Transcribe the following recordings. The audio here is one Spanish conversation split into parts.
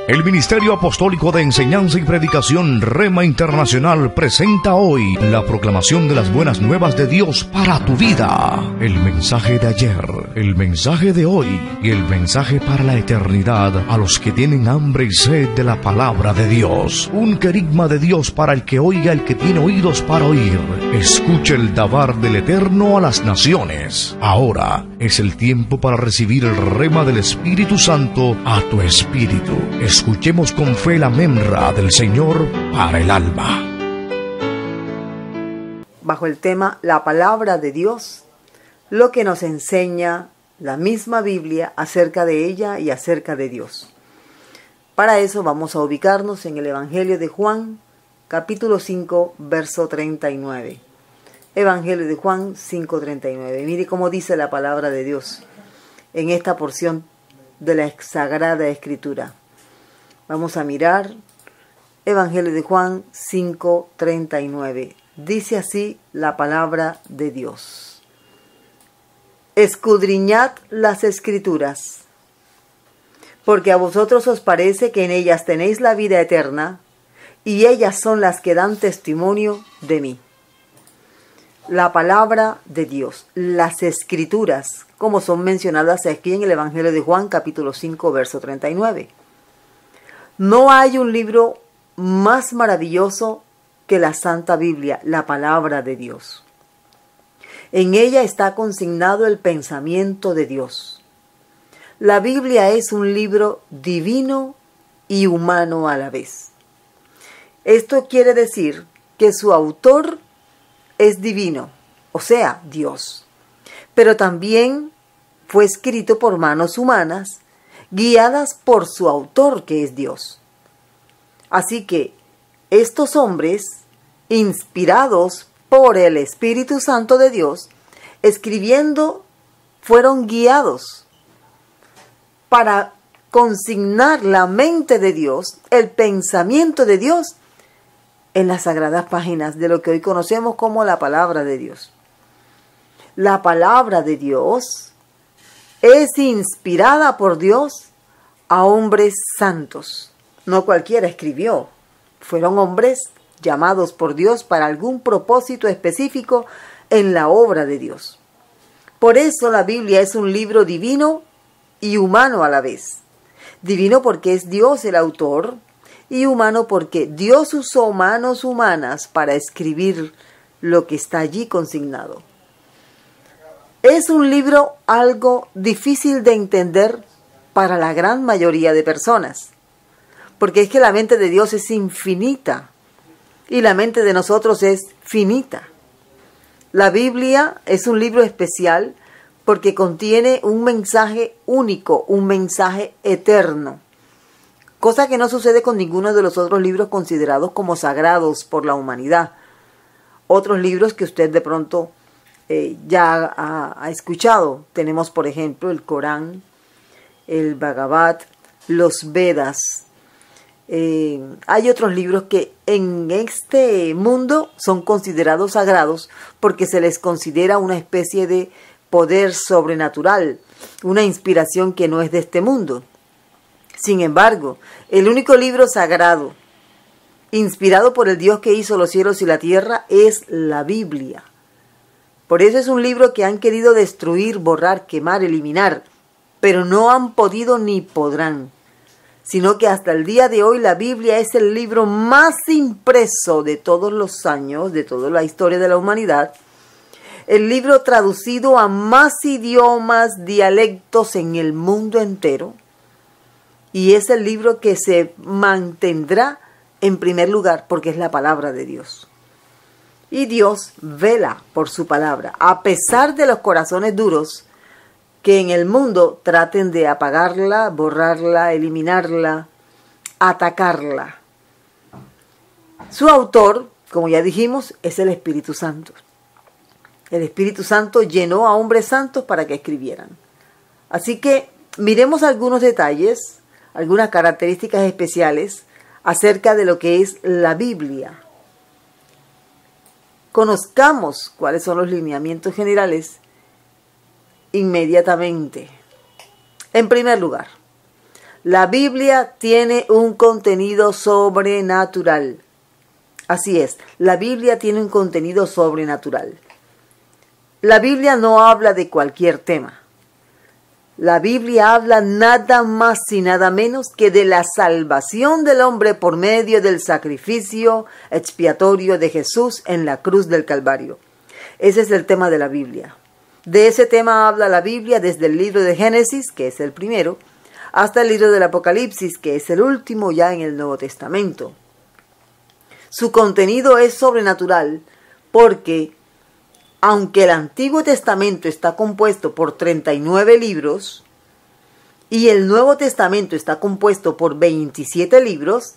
El Ministerio Apostólico de Enseñanza y Predicación Rema Internacional presenta hoy la proclamación de las buenas nuevas de Dios para tu vida. El mensaje de ayer, el mensaje de hoy y el mensaje para la eternidad a los que tienen hambre y sed de la palabra de Dios. Un querigma de Dios para el que oiga, el que tiene oídos para oír. Escuche el dabar del Eterno a las naciones. Ahora es el tiempo para recibir el rema del Espíritu Santo a tu espíritu. Escuchemos con fe la memra del Señor para el alma. Bajo el tema La palabra de Dios, lo que nos enseña la misma Biblia acerca de ella y acerca de Dios. Para eso vamos a ubicarnos en el Evangelio de Juan, capítulo 5, verso 39. Evangelio de Juan 5:39. Mire cómo dice la palabra de Dios en esta porción de la Sagrada Escritura. Vamos a mirar Evangelio de Juan 5:39. Dice así la palabra de Dios. Escudriñad las Escrituras, porque a vosotros os parece que en ellas tenéis la vida eterna, y ellas son las que dan testimonio de mí. La palabra de Dios, las Escrituras, como son mencionadas aquí en el Evangelio de Juan, capítulo 5, verso 39. No hay un libro más maravilloso que la Santa Biblia, la palabra de Dios. En ella está consignado el pensamiento de Dios. La Biblia es un libro divino y humano a la vez. Esto quiere decir que su autor es divino, o sea, Dios. Pero también fue escrito por manos humanas, guiadas por su autor, que es Dios. Así que estos hombres, inspirados por el Espíritu Santo de Dios, escribiendo, fueron guiados para consignar la mente de Dios, el pensamiento de Dios, en las sagradas páginas de lo que hoy conocemos como la palabra de Dios. La palabra de Dios es inspirada por Dios a hombres santos. No cualquiera escribió. Fueron hombres llamados por Dios para algún propósito específico en la obra de Dios. Por eso la Biblia es un libro divino y humano a la vez. Divino porque es Dios el autor, y humano porque Dios usó manos humanas para escribir lo que está allí consignado. Es un libro algo difícil de entender para la gran mayoría de personas, porque es que la mente de Dios es infinita y la mente de nosotros es finita. La Biblia es un libro especial porque contiene un mensaje único, un mensaje eterno, cosa que no sucede con ninguno de los otros libros considerados como sagrados por la humanidad. Otros libros que usted de pronto ya ha escuchado. Tenemos, por ejemplo, el Corán, el Bhagavad, los Vedas. Hay otros libros que en este mundo son considerados sagrados porque se les considera una especie de poder sobrenatural, una inspiración que no es de este mundo. Sin embargo, el único libro sagrado, inspirado por el Dios que hizo los cielos y la tierra, es la Biblia. Por eso es un libro que han querido destruir, borrar, quemar, eliminar, pero no han podido ni podrán. Sino que hasta el día de hoy la Biblia es el libro más impreso de todos los años, de toda la historia de la humanidad, el libro traducido a más idiomas, dialectos en el mundo entero, y es el libro que se mantendrá en primer lugar porque es la palabra de Dios. Y Dios vela por su palabra, a pesar de los corazones duros que en el mundo traten de apagarla, borrarla, eliminarla, atacarla. Su autor, como ya dijimos, es el Espíritu Santo. El Espíritu Santo llenó a hombres santos para que escribieran. Así que miremos algunos detalles, algunas características especiales acerca de lo que es la Biblia. Conozcamos cuáles son los lineamientos generales inmediatamente. En primer lugar, La Biblia tiene un contenido sobrenatural. Así es, la Biblia tiene un contenido sobrenatural. La Biblia no habla de cualquier tema. La Biblia habla nada más y nada menos que de la salvación del hombre por medio del sacrificio expiatorio de Jesús en la cruz del Calvario. Ese es el tema de la Biblia. De ese tema habla la Biblia desde el libro de Génesis, que es el primero, hasta el libro del Apocalipsis, que es el último ya en el Nuevo Testamento. Su contenido es sobrenatural porque, aunque el Antiguo Testamento está compuesto por 39 libros y el Nuevo Testamento está compuesto por 27 libros,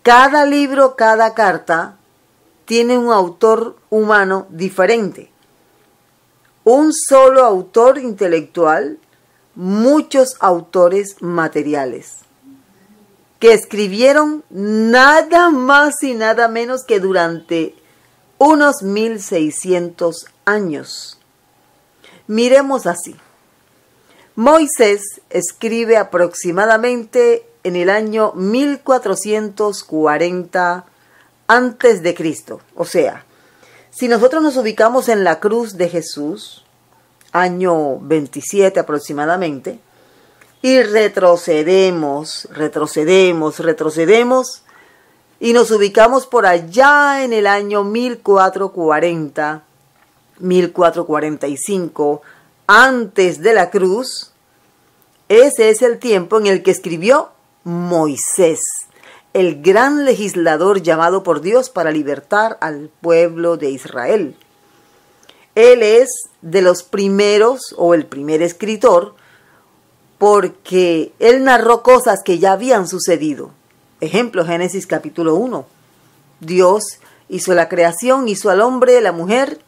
cada libro, cada carta, tiene un autor humano diferente. Un solo autor intelectual, muchos autores materiales, que escribieron nada más y nada menos que durante unos 1600 años. Miremos así. Moisés escribe aproximadamente en el año 1440 antes de Cristo. O sea, si nosotros nos ubicamos en la cruz de Jesús, año 27 aproximadamente, y retrocedemos, y nos ubicamos por allá en el año 1440, 1445, antes de la cruz. Ese es el tiempo en el que escribió Moisés, el gran legislador llamado por Dios para libertar al pueblo de Israel. Él es de los primeros, o el primer escritor, porque él narró cosas que ya habían sucedido. Ejemplo, Génesis capítulo 1. Dios hizo la creación, hizo al hombre, la mujer,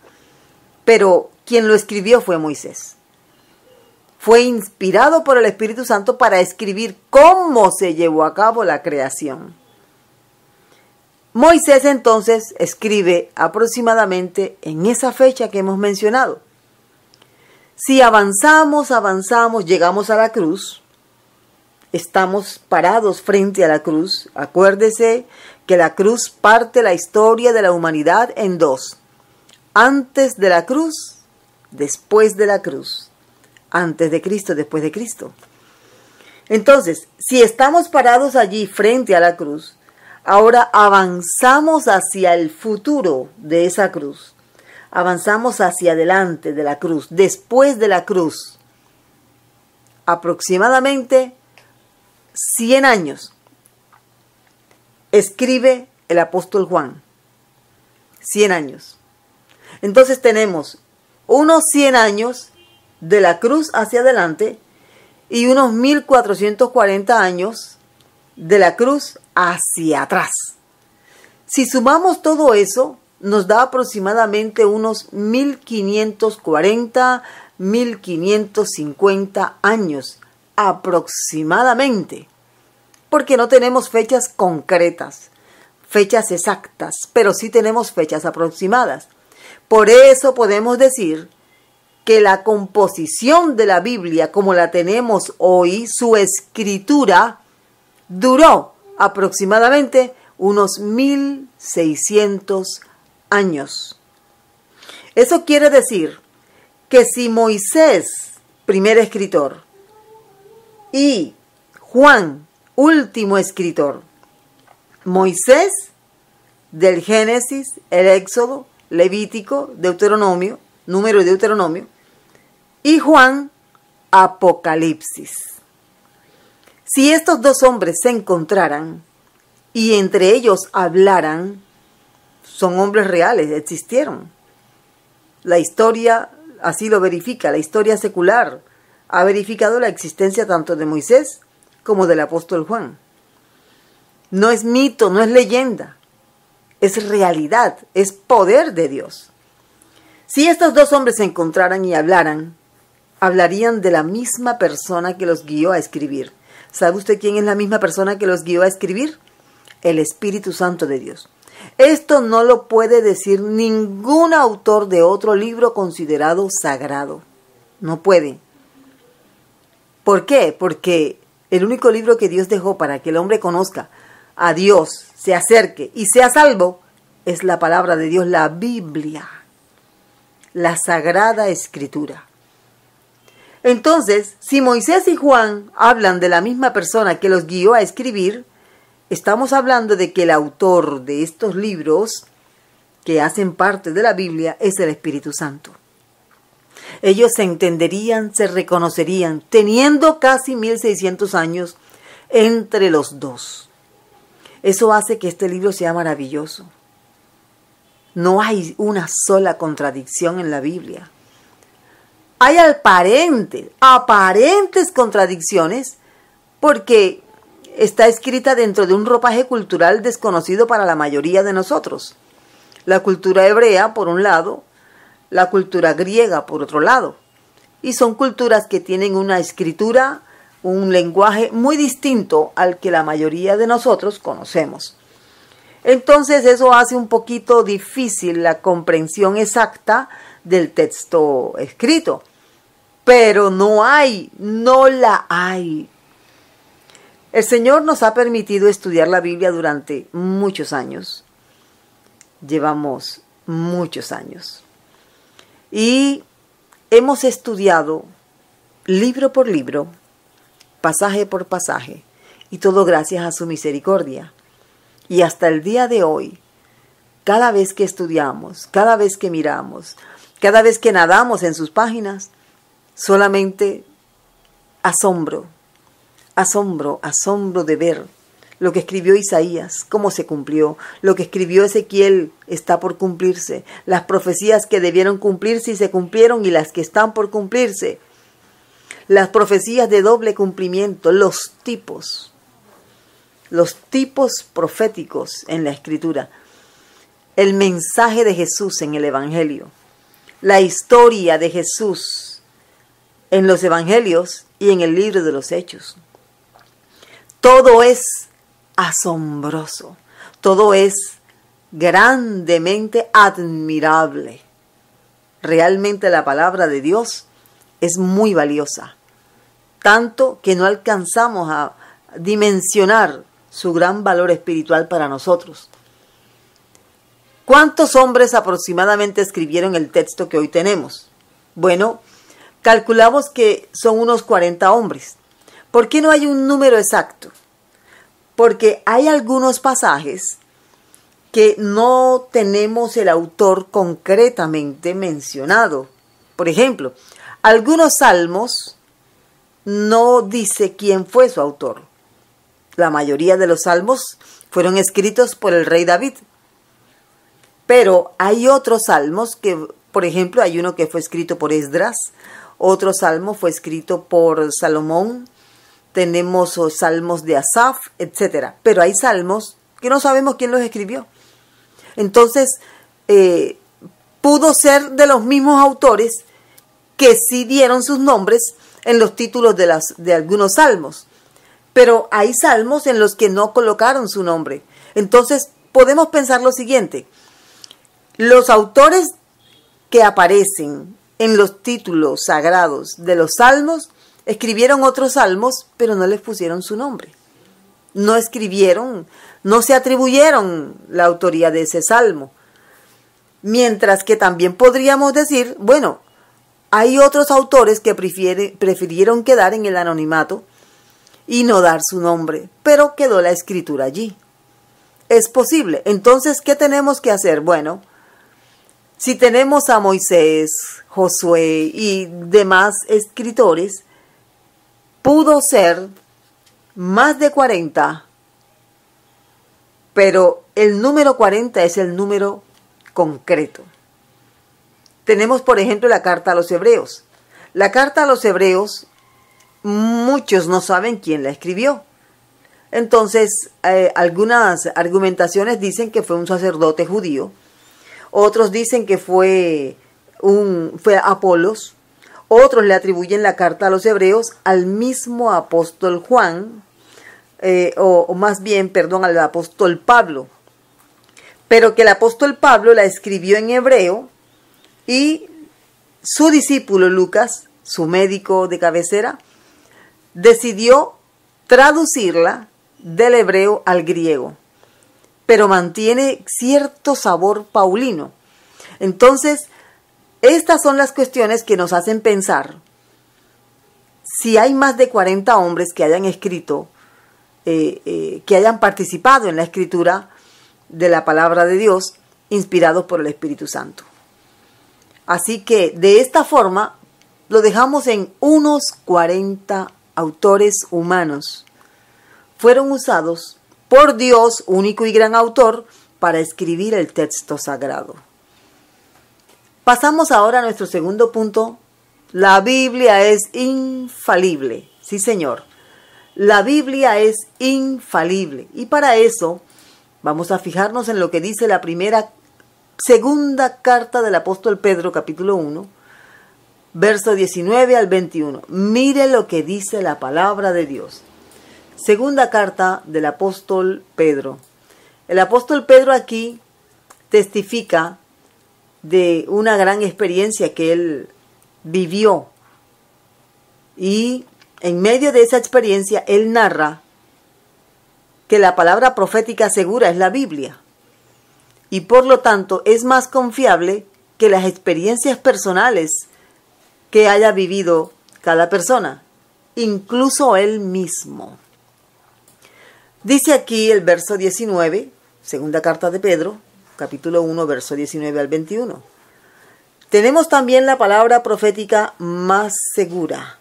pero quien lo escribió fue Moisés. Fue inspirado por el Espíritu Santo para escribir cómo se llevó a cabo la creación. Moisés entonces escribe aproximadamente en esa fecha que hemos mencionado. Si avanzamos, llegamos a la cruz, estamos parados frente a la cruz. Acuérdese que la cruz parte la historia de la humanidad en dos. Antes de la cruz, después de la cruz. Antes de Cristo, después de Cristo. Entonces, si estamos parados allí frente a la cruz, ahora avanzamos hacia el futuro de esa cruz. Avanzamos hacia adelante de la cruz, después de la cruz. Aproximadamente 100 años. Escribe el apóstol Juan. 100 años. Entonces tenemos unos 100 años de la cruz hacia adelante y unos 1440 años de la cruz hacia atrás. Si sumamos todo eso, nos da aproximadamente unos 1540, 1550 años, aproximadamente, porque no tenemos fechas concretas, fechas exactas, pero sí tenemos fechas aproximadas. Por eso podemos decir que la composición de la Biblia, como la tenemos hoy, su escritura, duró aproximadamente unos 1600 años. Eso quiere decir que si Moisés, primer escritor, y Juan, último escritor, Moisés, del Génesis, el Éxodo, Levítico, Deuteronomio, Número y Deuteronomio, y Juan, Apocalipsis. Si estos dos hombres se encontraran y entre ellos hablaran, son hombres reales, existieron. La historia así lo verifica, la historia secular ha verificado la existencia tanto de Moisés como del apóstol Juan. No es mito, no es leyenda, es realidad, es poder de Dios. Si estos dos hombres se encontraran y hablaran, hablarían de la misma persona que los guió a escribir. ¿Sabe usted quién es la misma persona que los guió a escribir? El Espíritu Santo de Dios. Esto no lo puede decir ningún autor de otro libro considerado sagrado. No puede. ¿Por qué? Porque El único libro que Dios dejó para que el hombre conozca a Dios, se acerque y sea salvo, es la palabra de Dios, la Biblia, la Sagrada Escritura. Entonces, si Moisés y Juan hablan de la misma persona que los guió a escribir, estamos hablando de que el autor de estos libros, que hacen parte de la Biblia, es el Espíritu Santo. Ellos se entenderían, se reconocerían, teniendo casi 1600 años entre los dos. Eso hace que este libro sea maravilloso. No hay una sola contradicción en la Biblia. Hay aparentes contradicciones, porque está escrita dentro de un ropaje cultural desconocido para la mayoría de nosotros. La cultura hebrea, por un lado, la cultura griega, por otro lado. Y son culturas que tienen una escritura, un lenguaje muy distinto al que la mayoría de nosotros conocemos. Entonces eso hace un poquito difícil la comprensión exacta del texto escrito. Pero no la hay. El Señor nos ha permitido estudiar la Biblia durante muchos años. Llevamos muchos años. Y hemos estudiado libro por libro, pasaje por pasaje, y todo gracias a su misericordia. Y hasta el día de hoy, cada vez que estudiamos, cada vez que miramos, cada vez que nadamos en sus páginas, solamente asombro de ver lo que escribió Isaías, cómo se cumplió, lo que escribió Ezequiel está por cumplirse, las profecías que debieron cumplirse y se cumplieron y las que están por cumplirse, las profecías de doble cumplimiento, los tipos proféticos en la Escritura, el mensaje de Jesús en el Evangelio, la historia de Jesús en los Evangelios y en el libro de los Hechos. Todo es asombroso, todo es grandemente admirable. Realmente la palabra de Dios es muy valiosa, tanto que no alcanzamos a dimensionar su gran valor espiritual para nosotros. ¿Cuántos hombres aproximadamente escribieron el texto que hoy tenemos? Bueno, calculamos que son unos 40 hombres. ¿Por qué no hay un número exacto? Porque hay algunos pasajes que no tenemos el autor concretamente mencionado. Por ejemplo, algunos salmos no dice quién fue su autor. La mayoría de los salmos fueron escritos por el rey David. Pero hay otros salmos que, por ejemplo, hay uno que fue escrito por Esdras, otro salmo fue escrito por Salomón, tenemos salmos de Asaf, etc. Pero hay salmos que no sabemos quién los escribió. Entonces, pudo ser de los mismos autores que sí dieron sus nombres en los títulos de algunos salmos. Pero hay salmos en los que no colocaron su nombre. Entonces, podemos pensar lo siguiente. Los autores que aparecen en los títulos sagrados de los salmos escribieron otros salmos, pero no les pusieron su nombre. No escribieron, no se atribuyeron la autoría de ese salmo. Mientras que también podríamos decir, bueno, hay otros autores que prefirieron quedar en el anonimato y no dar su nombre, pero quedó la escritura allí. Es posible. Entonces, ¿qué tenemos que hacer? Bueno, si tenemos a Moisés, Josué y demás escritores, pudo ser más de 40, pero el número 40 es el número concreto. Tenemos, por ejemplo, la carta a los Hebreos. La carta a los Hebreos, muchos no saben quién la escribió. Entonces, algunas argumentaciones dicen que fue un sacerdote judío. Otros dicen que fue Apolos. Otros le atribuyen la carta a los Hebreos al mismo apóstol Juan, o más bien, perdón, al apóstol Pablo. Pero que el apóstol Pablo la escribió en hebreo y su discípulo Lucas, su médico de cabecera, decidió traducirla del hebreo al griego, pero mantiene cierto sabor paulino. Entonces, estas son las cuestiones que nos hacen pensar si hay más de 40 hombres que hayan escrito, que hayan participado en la escritura de la palabra de Dios, inspirados por el Espíritu Santo. Así que de esta forma lo dejamos en unos 40 autores humanos. Fueron usados por Dios, único y gran autor, para escribir el texto sagrado. Pasamos ahora a nuestro segundo punto. La Biblia es infalible. Sí, señor. La Biblia es infalible. Y para eso vamos a fijarnos en lo que dice la segunda carta del apóstol Pedro, capítulo 1, verso 19 al 21. Mire lo que dice la palabra de Dios. Segunda carta del apóstol Pedro. El apóstol Pedro aquí testifica de una gran experiencia que él vivió. Y en medio de esa experiencia, él narra que la palabra profética segura es la Biblia. Y por lo tanto es más confiable que las experiencias personales que haya vivido cada persona, incluso él mismo. Dice aquí el verso 19, segunda carta de Pedro, capítulo 1, verso 19 al 21. Tenemos también la palabra profética más segura,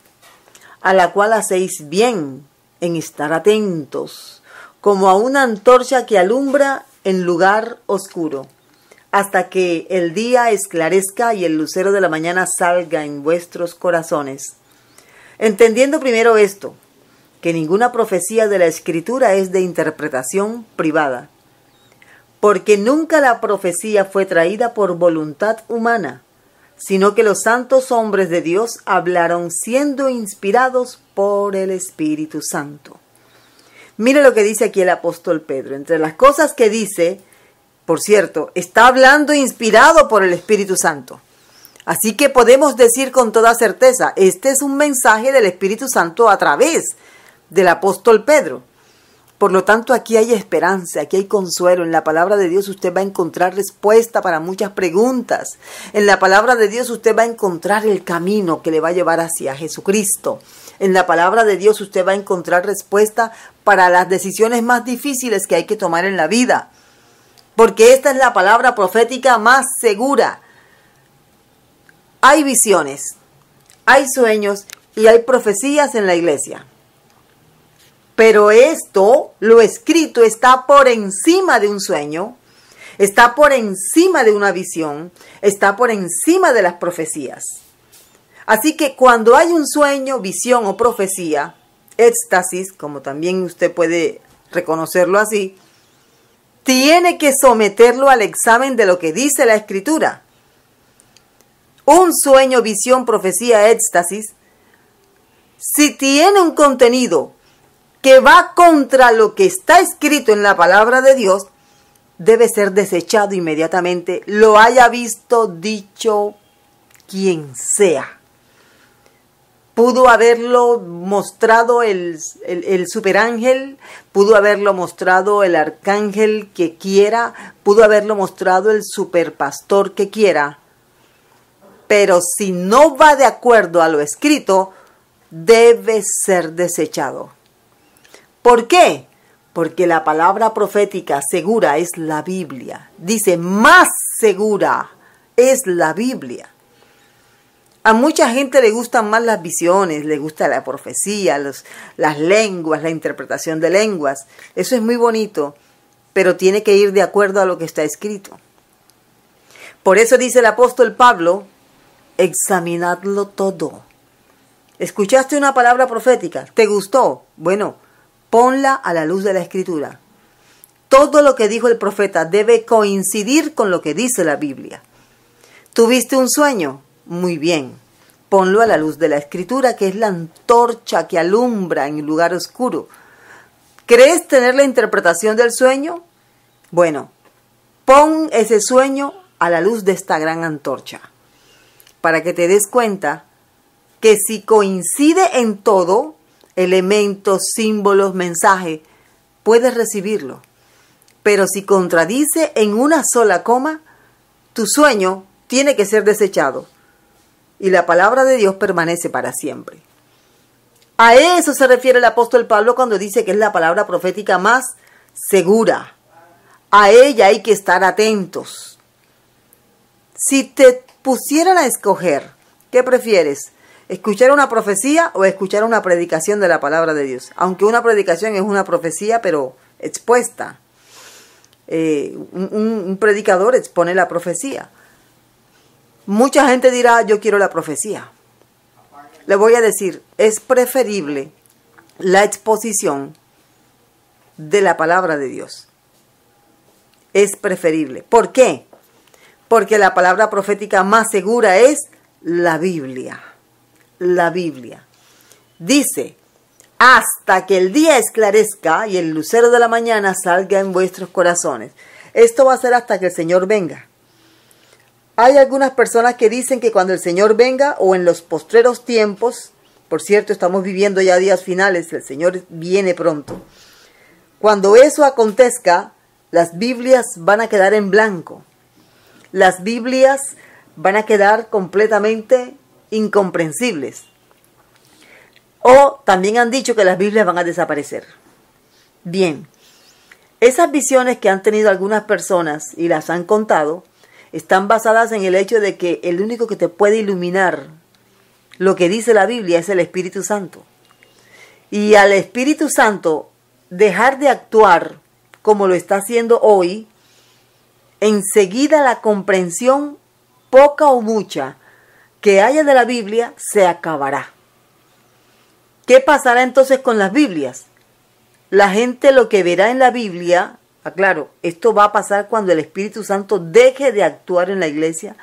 a la cual hacéis bien en estar atentos, como a una antorcha que alumbra en lugar oscuro, hasta que el día esclarezca y el lucero de la mañana salga en vuestros corazones. Entendiendo primero esto, que ninguna profecía de la Escritura es de interpretación privada, porque nunca la profecía fue traída por voluntad humana, sino que los santos hombres de Dios hablaron siendo inspirados por el Espíritu Santo. Mire lo que dice aquí el apóstol Pedro. Entre las cosas que dice, por cierto, está hablando inspirado por el Espíritu Santo. Así que podemos decir con toda certeza, este es un mensaje del Espíritu Santo a través del apóstol Pedro. Por lo tanto, aquí hay esperanza, aquí hay consuelo. En la palabra de Dios usted va a encontrar respuesta para muchas preguntas. En la palabra de Dios usted va a encontrar el camino que le va a llevar hacia Jesucristo. En la palabra de Dios usted va a encontrar respuesta para las decisiones más difíciles que hay que tomar en la vida. Porque esta es la palabra profética más segura. Hay visiones, hay sueños y hay profecías en la iglesia. Pero esto, lo escrito, está por encima de un sueño, está por encima de una visión, está por encima de las profecías. Así que cuando hay un sueño, visión o profecía, éxtasis, como también usted puede reconocerlo así, tiene que someterlo al examen de lo que dice la Escritura. Un sueño, visión, profecía, éxtasis, si tiene un contenido que va contra lo que está escrito en la palabra de Dios, debe ser desechado inmediatamente, lo haya visto, dicho quien sea. Pudo haberlo mostrado el superángel, pudo haberlo mostrado el arcángel que quiera, pudo haberlo mostrado el superpastor que quiera. Pero si no va de acuerdo a lo escrito, debe ser desechado. ¿Por qué? Porque la palabra profética segura es la Biblia. Dice, más segura es la Biblia. A mucha gente le gustan más las visiones, le gusta la profecía, las lenguas, la interpretación de lenguas. Eso es muy bonito, pero tiene que ir de acuerdo a lo que está escrito. Por eso dice el apóstol Pablo, examinadlo todo. ¿Escuchaste una palabra profética? ¿Te gustó? Bueno, ponla a la luz de la Escritura. Todo lo que dijo el profeta debe coincidir con lo que dice la Biblia. ¿Tuviste un sueño? Muy bien. Ponlo a la luz de la Escritura, que es la antorcha que alumbra en el lugar oscuro. ¿Crees tener la interpretación del sueño? Bueno, pon ese sueño a la luz de esta gran antorcha, para que te des cuenta que si coincide en todo, elementos, símbolos, mensaje, puedes recibirlo. Pero si contradice en una sola coma, tu sueño tiene que ser desechado y la palabra de Dios permanece para siempre. A eso se refiere el apóstol Pablo cuando dice que es la palabra profética más segura. A ella hay que estar atentos. Si te pusieran a escoger, ¿qué prefieres? ¿Escuchar una profecía o escuchar una predicación de la palabra de Dios? Aunque una predicación es una profecía, pero expuesta. Un predicador expone la profecía. Mucha gente dirá, yo quiero la profecía. Le voy a decir, es preferible la exposición de la palabra de Dios. Es preferible. ¿Por qué? Porque la palabra profética más segura es la Biblia. La Biblia. Dice, hasta que el día esclarezca y el lucero de la mañana salga en vuestros corazones. Esto va a ser hasta que el Señor venga. Hay algunas personas que dicen que cuando el Señor venga o en los postreros tiempos, por cierto, estamos viviendo ya días finales, el Señor viene pronto. Cuando eso acontezca, las Biblias van a quedar en blanco. Las Biblias van a quedar completamente incomprensibles. O también han dicho que las Biblias van a desaparecer. Bien, esas visiones que han tenido algunas personas y las han contado, están basadas en el hecho de que el único que te puede iluminar lo que dice la Biblia es el Espíritu Santo. Y al Espíritu Santo dejar de actuar como lo está haciendo hoy, enseguida la comprensión, poca o mucha, que haya de la Biblia se acabará. ¿Qué pasará entonces con las Biblias? La gente lo que verá en la Biblia, aclaro, esto va a pasar cuando el Espíritu Santo deje de actuar en la iglesia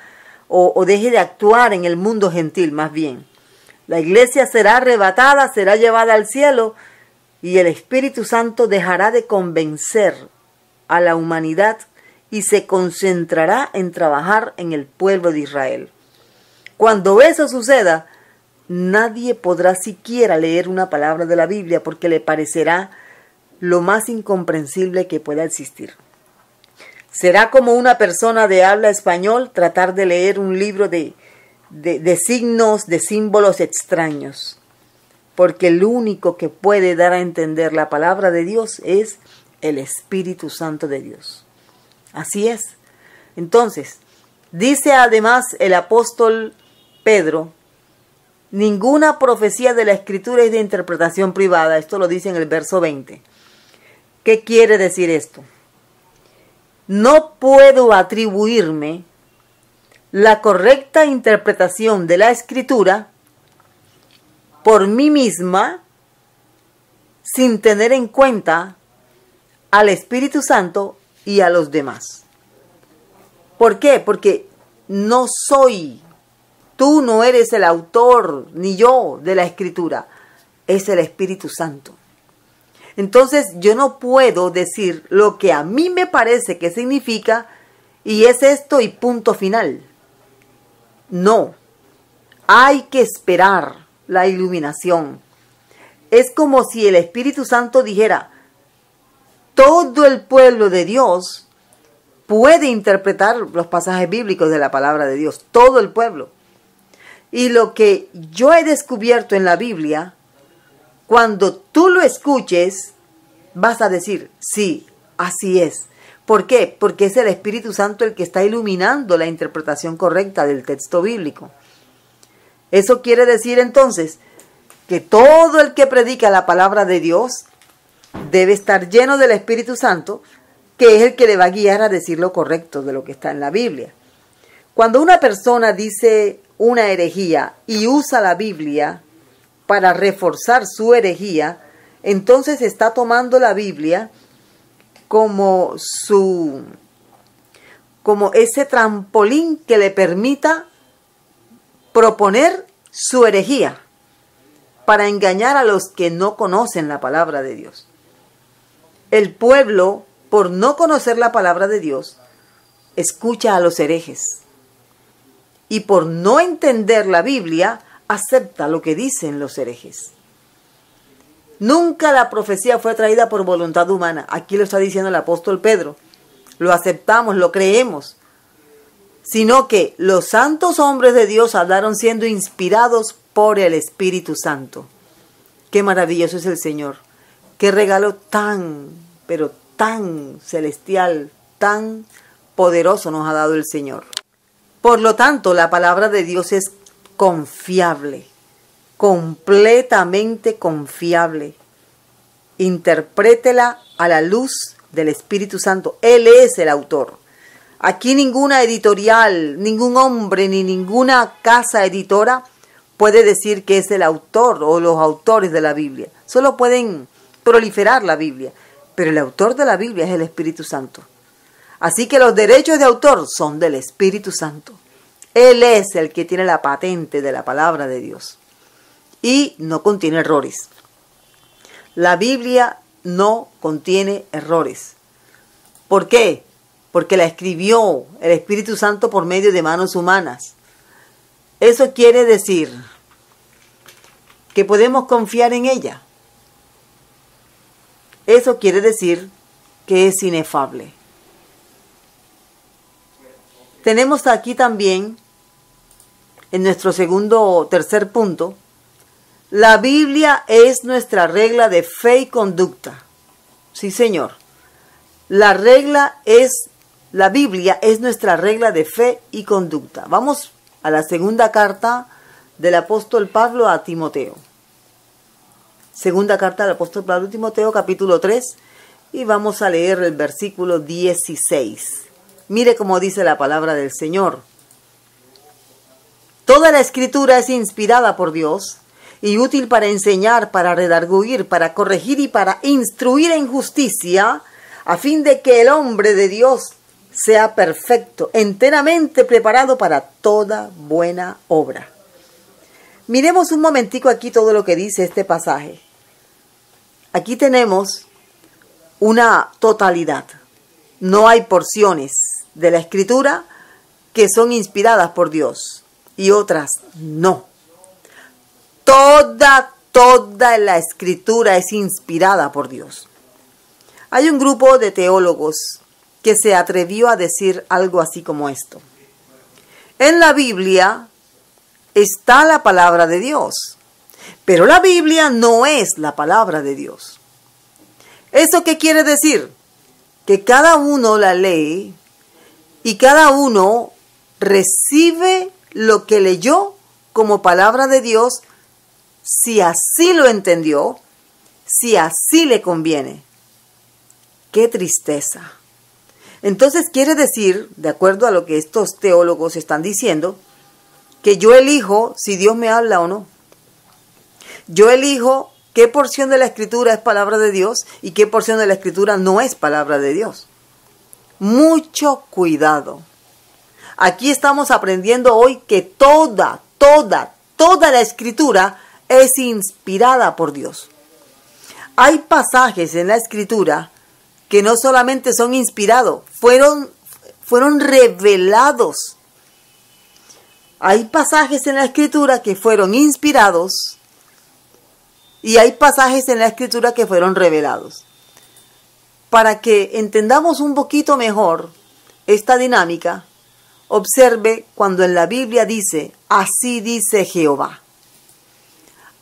o deje de actuar en el mundo gentil más bien. La iglesia será arrebatada, será llevada al cielo y el Espíritu Santo dejará de convencer a la humanidad y se concentrará en trabajar en el pueblo de Israel. Cuando eso suceda, nadie podrá siquiera leer una palabra de la Biblia porque le parecerá lo más incomprensible que pueda existir. Será como una persona de habla español tratar de leer un libro de signos, de símbolos extraños, porque el único que puede dar a entender la palabra de Dios es el Espíritu Santo de Dios. Así es. Entonces, dice además el apóstol Pedro, ninguna profecía de la Escritura es de interpretación privada. Esto lo dice en el verso 20. ¿Qué quiere decir esto? No puedo atribuirme la correcta interpretación de la Escritura por mí misma sin tener en cuenta al Espíritu Santo y a los demás. ¿Por qué? Porque no soy, tú no eres el autor, ni yo, de la Escritura, es el Espíritu Santo. Entonces yo no puedo decir lo que a mí me parece que significa y es esto y punto final. No, hay que esperar la iluminación. Es como si el Espíritu Santo dijera, todo el pueblo de Dios puede interpretar los pasajes bíblicos de la palabra de Dios, todo el pueblo. Y lo que yo he descubierto en la Biblia, cuando tú lo escuches, vas a decir, sí, así es. ¿Por qué? Porque es el Espíritu Santo el que está iluminando la interpretación correcta del texto bíblico. Eso quiere decir entonces que todo el que predica la palabra de Dios debe estar lleno del Espíritu Santo, que es el que le va a guiar a decir lo correcto de lo que está en la Biblia. Cuando una persona dice una herejía y usa la Biblia para reforzar su herejía, entonces está tomando la Biblia como ese trampolín que le permita proponer su herejía para engañar a los que no conocen la palabra de Dios. El pueblo, por no conocer la palabra de Dios, escucha a los herejes. Y por no entender la Biblia, acepta lo que dicen los herejes. Nunca la profecía fue traída por voluntad humana. Aquí lo está diciendo el apóstol Pedro. Lo aceptamos, lo creemos. Sino que los santos hombres de Dios hablaron siendo inspirados por el Espíritu Santo. Qué maravilloso es el Señor. Qué regalo tan, pero tan celestial, tan poderoso nos ha dado el Señor. Por lo tanto, la palabra de Dios es confiable, completamente confiable. Interprétela a la luz del Espíritu Santo. Él es el autor. Aquí ninguna editorial, ningún hombre ni ninguna casa editora puede decir que es el autor o los autores de la Biblia. Solo pueden proliferar la Biblia, pero el autor de la Biblia es el Espíritu Santo. Así que los derechos de autor son del Espíritu Santo. Él es el que tiene la patente de la palabra de Dios y no contiene errores. La Biblia no contiene errores. ¿Por qué? Porque la escribió el Espíritu Santo por medio de manos humanas. Eso quiere decir que podemos confiar en ella. Eso quiere decir que es inefable. Tenemos aquí también, en nuestro tercer punto, la Biblia es nuestra regla de fe y conducta. Sí, Señor. La Biblia es nuestra regla de fe y conducta. Vamos a la segunda carta del apóstol Pablo a Timoteo. Segunda carta del apóstol Pablo a Timoteo, capítulo 3, y vamos a leer el versículo 16. Mire cómo dice la palabra del Señor. Toda la escritura es inspirada por Dios y útil para enseñar, para redarguir, para corregir y para instruir en justicia, a fin de que el hombre de Dios sea perfecto, enteramente preparado para toda buena obra. Miremos un momentico aquí todo lo que dice este pasaje. Aquí tenemos una totalidad. No hay porciones de la Escritura que son inspiradas por Dios y otras no. Toda la Escritura es inspirada por Dios. Hay un grupo de teólogos que se atrevió a decir algo así como esto. En la Biblia está la palabra de Dios, pero la Biblia no es la palabra de Dios. ¿Eso qué quiere decir? Que cada uno la lee y cada uno recibe lo que leyó como palabra de Dios, si así lo entendió, si así le conviene. ¡Qué tristeza! Entonces quiere decir, de acuerdo a lo que estos teólogos están diciendo, que yo elijo si Dios me habla o no. Yo elijo qué porción de la Escritura es palabra de Dios y qué porción de la Escritura no es palabra de Dios. Mucho cuidado. Aquí estamos aprendiendo hoy que toda la Escritura es inspirada por Dios. Hay pasajes en la Escritura que no solamente son inspirados, fueron revelados. Hay pasajes en la Escritura que fueron inspirados y hay pasajes en la Escritura que fueron revelados. Para que entendamos un poquito mejor esta dinámica, observe cuando en la Biblia dice, así dice Jehová.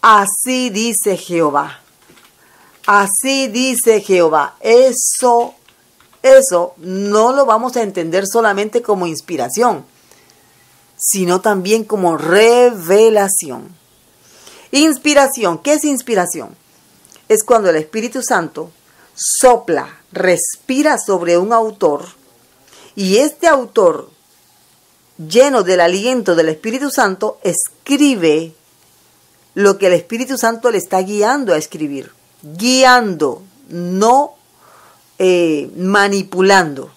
Así dice Jehová. Así dice Jehová. Eso no lo vamos a entender solamente como inspiración, sino también como revelación. Inspiración. ¿Qué es inspiración? Es cuando el Espíritu Santo sopla, respira sobre un autor y este autor, lleno del aliento del Espíritu Santo, escribe lo que el Espíritu Santo le está guiando a escribir. Guiando, no manipulando.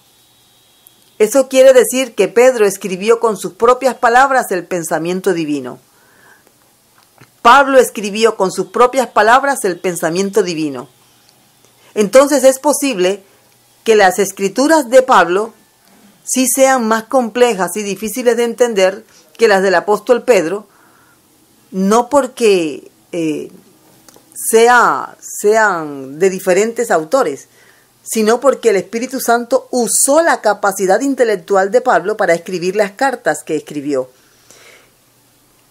Eso quiere decir que Pedro escribió con sus propias palabras el pensamiento divino. Pablo escribió con sus propias palabras el pensamiento divino. Entonces es posible que las escrituras de Pablo sí sean más complejas y difíciles de entender que las del apóstol Pedro, no porque sean de diferentes autores, sino porque el Espíritu Santo usó la capacidad intelectual de Pablo para escribir las cartas que escribió.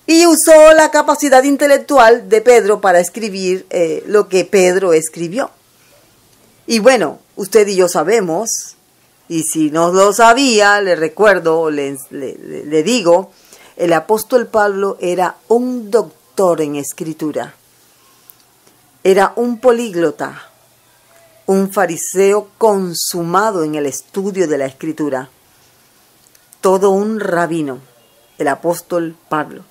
Y usó la capacidad intelectual de Pedro para escribir lo que Pedro escribió. Y bueno, usted y yo sabemos, y si no lo sabía, le recuerdo, le digo, el apóstol Pablo era un doctor en escritura. Era un políglota, un fariseo consumado en el estudio de la escritura. Todo un rabino, el apóstol Pablo.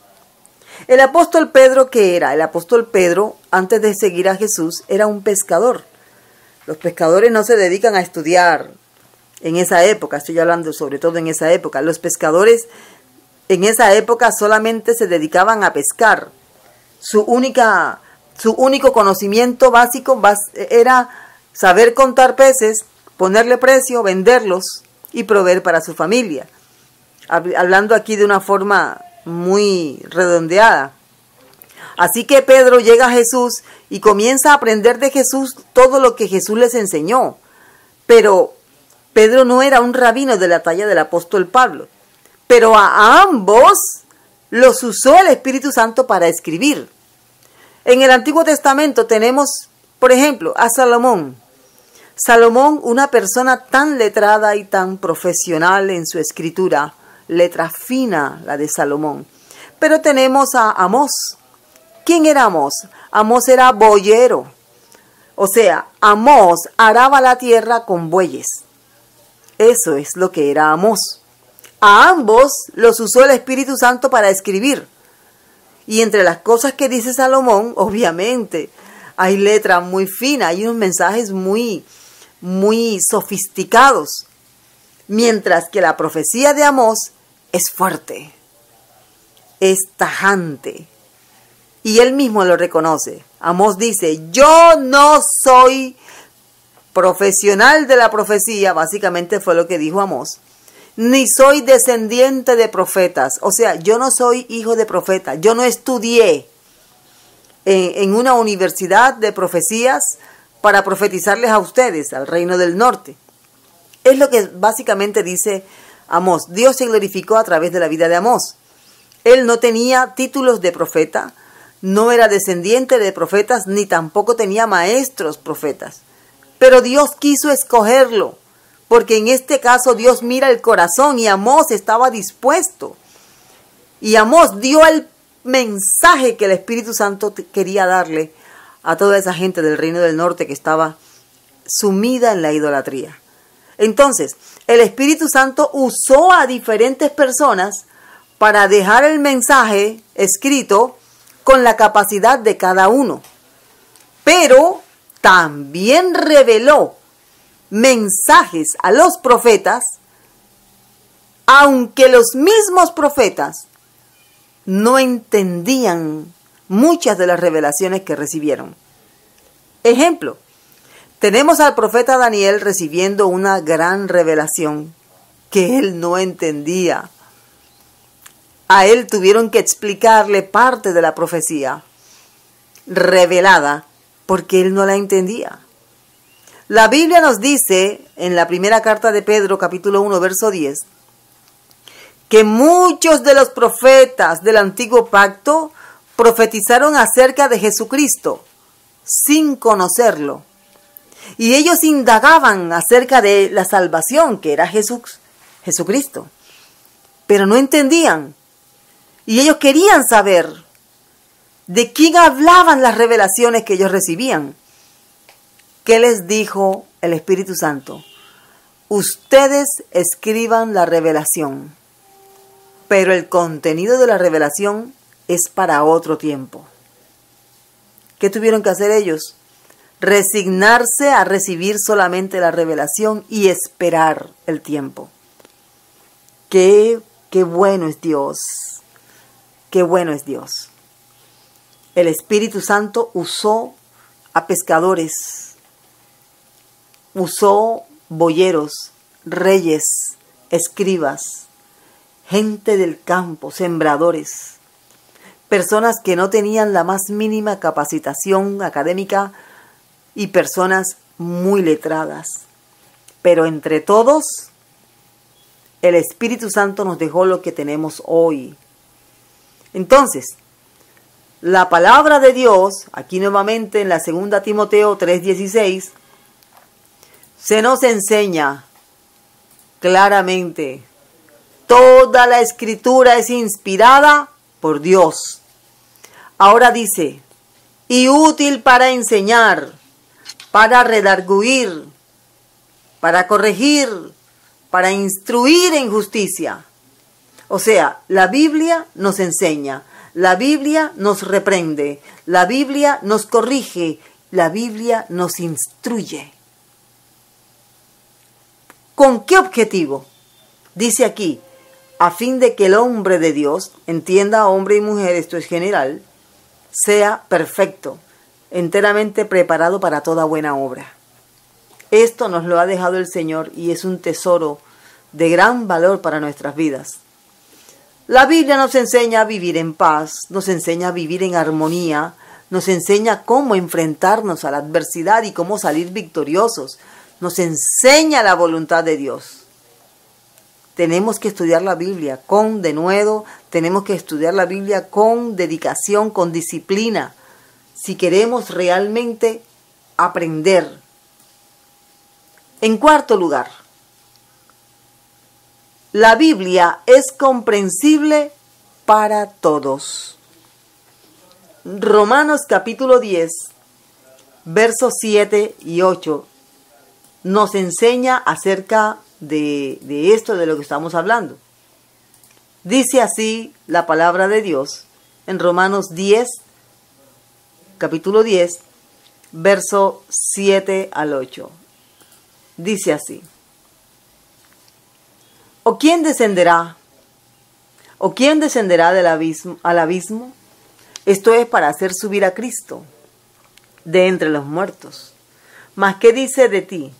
El apóstol Pedro, ¿qué era? El apóstol Pedro, antes de seguir a Jesús, era un pescador. Los pescadores no se dedican a estudiar en esa época, estoy hablando sobre todo en esa época. Los pescadores en esa época solamente se dedicaban a pescar. Su único conocimiento básico era saber contar peces, ponerle precio, venderlos y proveer para su familia. Hablando aquí de una forma muy redondeada. Así que Pedro llega a Jesús y comienza a aprender de Jesús todo lo que Jesús les enseñó. Pero Pedro no era un rabino de la talla del apóstol Pablo. Pero a ambos los usó el Espíritu Santo para escribir. En el Antiguo Testamento tenemos, por ejemplo, a Salomón. Salomón, una persona tan letrada y tan profesional en su escritura, letra fina la de Salomón. Pero tenemos a Amós. ¿Quién era Amós? Amós era boyero. O sea, Amós araba la tierra con bueyes. Eso es lo que era Amós. A ambos los usó el Espíritu Santo para escribir. Y entre las cosas que dice Salomón, obviamente, hay letra muy fina, hay unos mensajes muy sofisticados. Mientras que la profecía de Amós es fuerte, es tajante. Y él mismo lo reconoce. Amós dice, yo no soy profesional de la profecía, básicamente fue lo que dijo Amós, ni soy descendiente de profetas. O sea, yo no soy hijo de profeta, yo no estudié en una universidad de profecías para profetizarles a ustedes, al reino del norte. Es lo que básicamente dice Amós. Dios se glorificó a través de la vida de Amós. Él no tenía títulos de profeta, no era descendiente de profetas, ni tampoco tenía maestros profetas. Pero Dios quiso escogerlo, porque en este caso Dios mira el corazón y Amós estaba dispuesto. Y Amós dio el mensaje que el Espíritu Santo quería darle a toda esa gente del reino del norte que estaba sumida en la idolatría. Entonces, el Espíritu Santo usó a diferentes personas para dejar el mensaje escrito con la capacidad de cada uno. Pero también reveló mensajes a los profetas, aunque los mismos profetas no entendían muchas de las revelaciones que recibieron. Ejemplo, tenemos al profeta Daniel recibiendo una gran revelación que él no entendía. A él tuvieron que explicarle parte de la profecía revelada porque él no la entendía. La Biblia nos dice en la primera carta de Pedro, capítulo 1, verso 10, que muchos de los profetas del antiguo pacto profetizaron acerca de Jesucristo sin conocerlo. Y ellos indagaban acerca de la salvación que era Jesucristo, pero no entendían. Y ellos querían saber de quién hablaban las revelaciones que ellos recibían. ¿Qué les dijo el Espíritu Santo? Ustedes escriban la revelación, pero el contenido de la revelación es para otro tiempo. ¿Qué tuvieron que hacer ellos? Resignarse a recibir solamente la revelación y esperar el tiempo. Qué bueno es Dios. Qué bueno es Dios. El Espíritu Santo usó a pescadores, usó boyeros, reyes, escribas, gente del campo, sembradores. personas que no tenían la más mínima capacitación académica y personas muy letradas. Pero entre todos, el Espíritu Santo nos dejó lo que tenemos hoy. Entonces, la palabra de Dios, aquí nuevamente en la 2 Timoteo 3:16, se nos enseña claramente: toda la Escritura es inspirada por Dios. Ahora dice, y útil para enseñar, para redarguir, para corregir, para instruir en justicia. O sea, la Biblia nos enseña, la Biblia nos reprende, la Biblia nos corrige, la Biblia nos instruye. ¿Con qué objetivo? Dice aquí, a fin de que el hombre de Dios, entienda hombre y mujer, esto es general, sea perfecto, enteramente preparado para toda buena obra. Esto nos lo ha dejado el Señor y es un tesoro de gran valor para nuestras vidas. La Biblia nos enseña a vivir en paz, nos enseña a vivir en armonía, nos enseña cómo enfrentarnos a la adversidad y cómo salir victoriosos, nos enseña la voluntad de Dios. Tenemos que estudiar la Biblia con denuedo, tenemos que estudiar la Biblia con dedicación, con disciplina, si queremos realmente aprender. En cuarto lugar, la Biblia es comprensible para todos. Romanos capítulo 10, versos 7 y 8 nos enseña acerca de esto de lo que estamos hablando. Dice así la palabra de Dios en Romanos 10, capítulo 10, verso 7 al 8. Dice así: ¿O quién descenderá? ¿O quién descenderá al abismo? Esto es para hacer subir a Cristo de entre los muertos. ¿Mas qué dice de ti?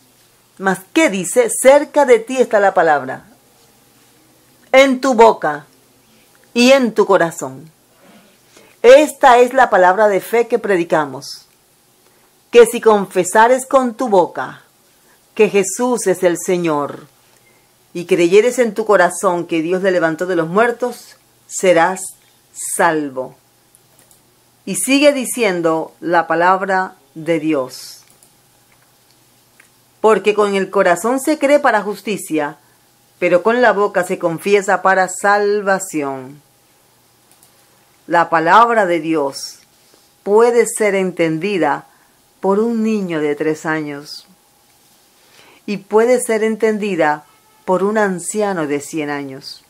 ¿Mas qué dice? Cerca de ti está la palabra, en tu boca y en tu corazón. Esta es la palabra de fe que predicamos, que si confesares con tu boca que Jesús es el Señor y creyeres en tu corazón que Dios le levantó de los muertos, serás salvo. Y sigue diciendo la palabra de Dios: porque con el corazón se cree para justicia, pero con la boca se confiesa para salvación. La palabra de Dios puede ser entendida por un niño de 3 años y puede ser entendida por un anciano de 100 años.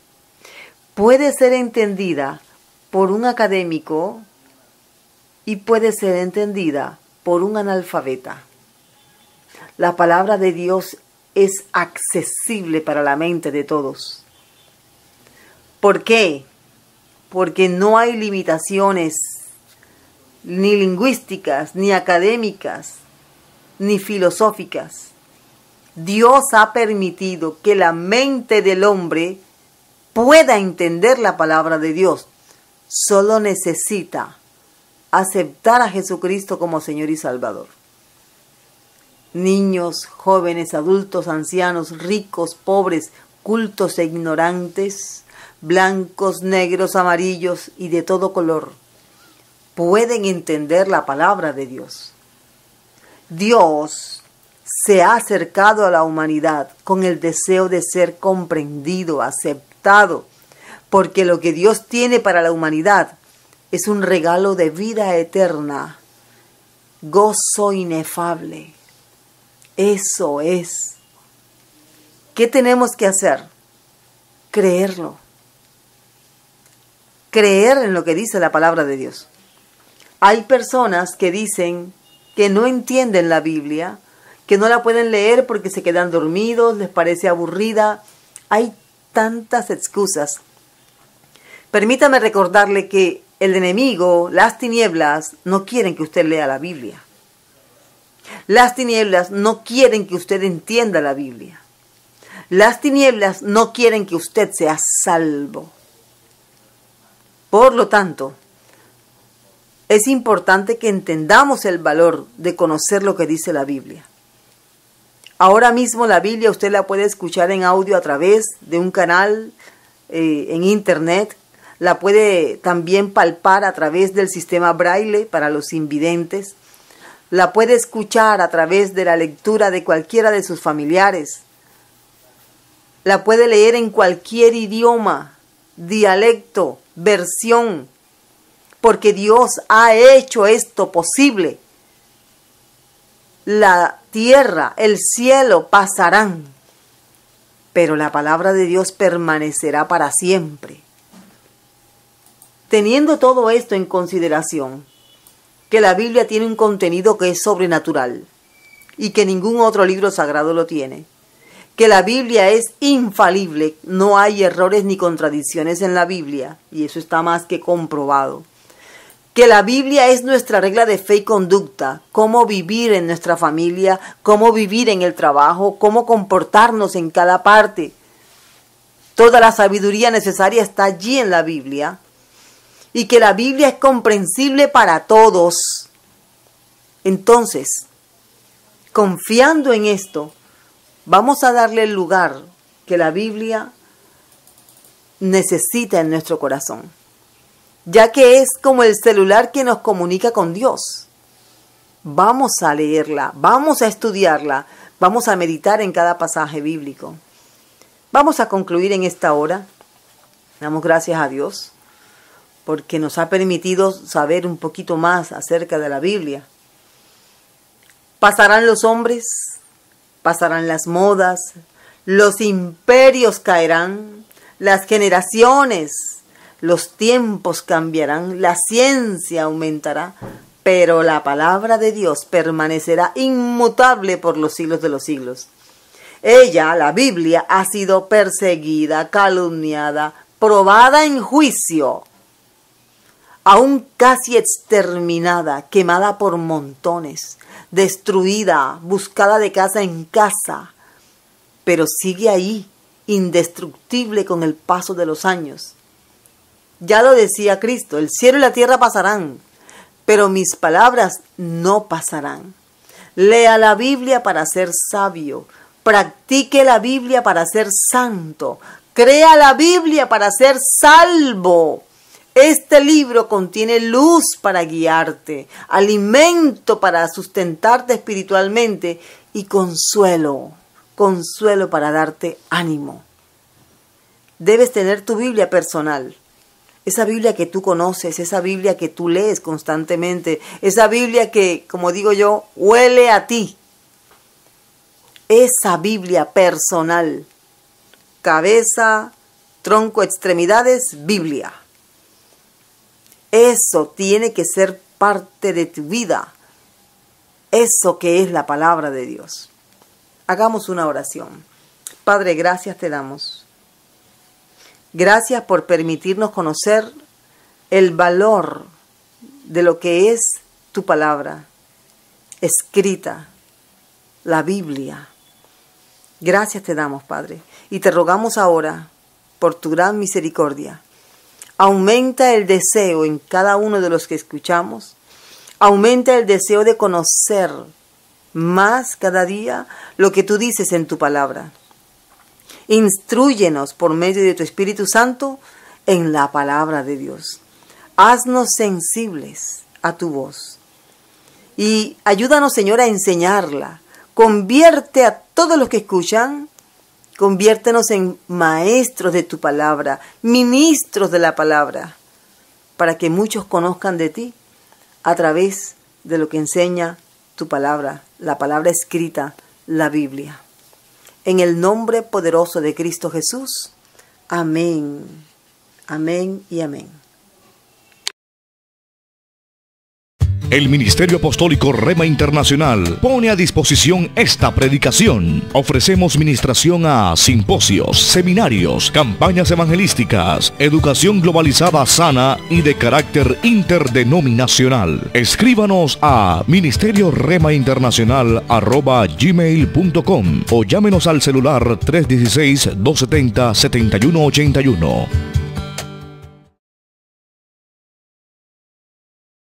Puede ser entendida por un académico y puede ser entendida por un analfabeta. La palabra de Dios es accesible para la mente de todos. ¿Por qué? Porque no hay limitaciones ni lingüísticas, ni académicas, ni filosóficas. Dios ha permitido que la mente del hombre pueda entender la palabra de Dios. Solo necesita aceptar a Jesucristo como Señor y Salvador. Niños, jóvenes, adultos, ancianos, ricos, pobres, cultos e ignorantes, blancos, negros, amarillos y de todo color, pueden entender la palabra de Dios. Dios se ha acercado a la humanidad con el deseo de ser comprendido, aceptado, porque lo que Dios tiene para la humanidad es un regalo de vida eterna, gozo inefable. Eso es. ¿Qué tenemos que hacer? Creerlo. Creer en lo que dice la palabra de Dios. Hay personas que dicen que no entienden la Biblia, que no la pueden leer porque se quedan dormidos, les parece aburrida. Hay tantas excusas. Permítame recordarle que el enemigo, las tinieblas, no quieren que usted lea la Biblia. Las tinieblas no quieren que usted entienda la Biblia. Las tinieblas no quieren que usted sea salvo. Por lo tanto, es importante que entendamos el valor de conocer lo que dice la Biblia. Ahora mismo la Biblia usted la puede escuchar en audio a través de un canal en internet. La puede también palpar a través del sistema Braille para los invidentes. La puede escuchar a través de la lectura de cualquiera de sus familiares. La puede leer en cualquier idioma, dialecto, versión, porque Dios ha hecho esto posible. La tierra, el cielo pasarán, pero la palabra de Dios permanecerá para siempre. Teniendo todo esto en consideración, que la Biblia tiene un contenido que es sobrenatural y que ningún otro libro sagrado lo tiene, que la Biblia es infalible, no hay errores ni contradicciones en la Biblia, y eso está más que comprobado. Que la Biblia es nuestra regla de fe y conducta, cómo vivir en nuestra familia, cómo vivir en el trabajo, cómo comportarnos en cada parte. Toda la sabiduría necesaria está allí en la Biblia, y que la Biblia es comprensible para todos. Entonces, confiando en esto, vamos a darle el lugar que la Biblia necesita en nuestro corazón, ya que es como el celular que nos comunica con Dios. Vamos a leerla, vamos a estudiarla, vamos a meditar en cada pasaje bíblico. Vamos a concluir en esta hora. Damos gracias a Dios porque nos ha permitido saber un poquito más acerca de la Biblia. Pasarán los hombres, pasarán las modas, los imperios caerán, las generaciones, los tiempos cambiarán, la ciencia aumentará, pero la palabra de Dios permanecerá inmutable por los siglos de los siglos. Ella, la Biblia, ha sido perseguida, calumniada, probada en juicio, aún casi exterminada, quemada por montones, destruida, buscada de casa en casa, pero sigue ahí, indestructible con el paso de los años. Ya lo decía Cristo, el cielo y la tierra pasarán, pero mis palabras no pasarán. Lea la Biblia para ser sabio, practique la Biblia para ser santo, crea la Biblia para ser salvo. Este libro contiene luz para guiarte, alimento para sustentarte espiritualmente y consuelo para darte ánimo. Debes tener tu Biblia personal, esa Biblia que tú conoces, esa Biblia que tú lees constantemente, esa Biblia que, como digo yo, huele a ti. Esa Biblia personal, cabeza, tronco, extremidades, Biblia. Eso tiene que ser parte de tu vida. Eso que es la palabra de Dios. Hagamos una oración. Padre, gracias te damos. Gracias por permitirnos conocer el valor de lo que es tu palabra escrita, la Biblia. Gracias te damos, Padre. Y te rogamos ahora, por tu gran misericordia, aumenta el deseo en cada uno de los que escuchamos. Aumenta el deseo de conocer más cada día lo que tú dices en tu palabra. Instrúyenos por medio de tu Espíritu Santo en la palabra de Dios. Haznos sensibles a tu voz. Y ayúdanos, Señor, a enseñarla. Convierte a todos los que escuchan. Conviértenos en maestros de tu palabra, ministros de la palabra, para que muchos conozcan de ti a través de lo que enseña tu palabra, la palabra escrita, la Biblia. En el nombre poderoso de Cristo Jesús. Amén. Amén y amén. El Ministerio Apostólico Rema Internacional pone a disposición esta predicación. Ofrecemos ministración a simposios, seminarios, campañas evangelísticas, educación globalizada sana y de carácter interdenominacional. Escríbanos a ministerioremainternacional@gmail.com o llámenos al celular 316-270-7181.